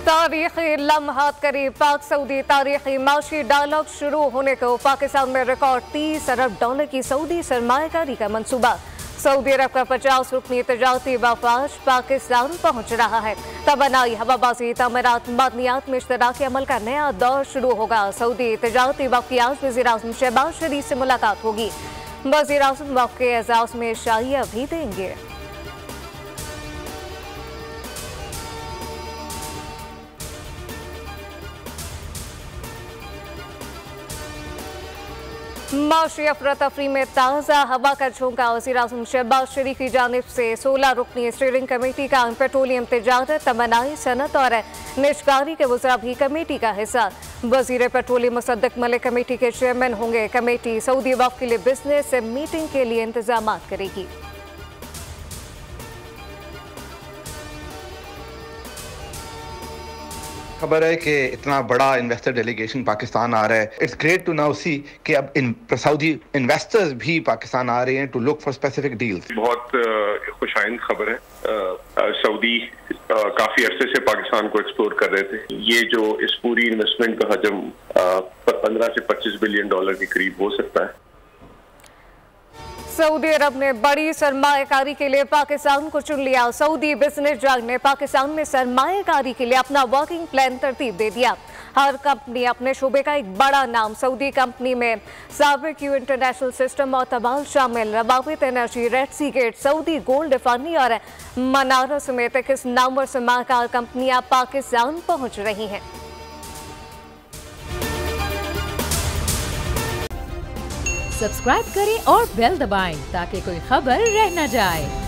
तारीखी लम्हात करीब पाक सऊदी तारीखी माशी डायलॉग शुरू होने को पाकिस्तान में रिकॉर्ड 30 अरब डॉलर की सऊदी सरमायाकारी का मंसूबा। सऊदी अरब का 50 रुकनी तजारती वफाज पाकिस्तान पहुंच रहा है। तवानाई, हवाबाजी, तमीरात, मदनियात में इश्तराकी अमल का नया दौर शुरू होगा। सऊदी तजारती वफ़ की आज वज़ीर-ए-आज़म शहबाज शरीफ से मुलाकात होगी। वज़ीर-ए-आज़म वफ़ के एजाज़ में शाइया भी देंगे। माशी अफरा तफरी में ताज़ा हवा का झोंका। वज़ीर-ए-आज़म शहबाज शरीफ की जानिब से 16 रुकनी स्टीयरिंग कमेटी का पेट्रोलियम तिजारत, तमन्नाई, सनत और निशकारी के वज़रा भी कमेटी का हिस्सा। वज़ीर पेट्रोलियम मुसद्दिक मलिक कमेटी के चेयरमैन होंगे। कमेटी सऊदी वफ़ के लिए बिजनेस मीटिंग के लिए इंतजाम करेगी। खबर है कि इतना बड़ा इन्वेस्टर डेलीगेशन पाकिस्तान आ रहा है। It's great to now see कि अब सऊदी इन्वेस्टर्स भी पाकिस्तान आ रहे हैं to look for specific deals. बहुत खुशाइंद खबर है। सऊदी काफी अरसे से पाकिस्तान को एक्सप्लोर कर रहे थे। ये जो इस पूरी इन्वेस्टमेंट का हजम 15 से 25 बिलियन डॉलर के करीब हो सकता है। सऊदी अरब ने बड़ी सरमायाकारी के लिए पाकिस्तान को चुन लिया। सऊदी बिजनेस जंग ने पाकिस्तान में सरमायाकारी के लिए अपना वर्किंग प्लान तरतीब दे दिया। हर कंपनी अपने शोबे का एक बड़ा नाम। सऊदी कंपनी में साबिक्यू इंटरनेशनल सिस्टम और तबाल शामिल। रवाबित एनर्जी, रेड सी गेट, सऊदी गोल्ड रिफाइनरी और मनारा समेत 21 नामवर सरमायाकार कंपनियां पाकिस्तान पहुंच रही हैं। सब्सक्राइब करें और बेल दबाएं ताकि कोई खबर रह न जाए।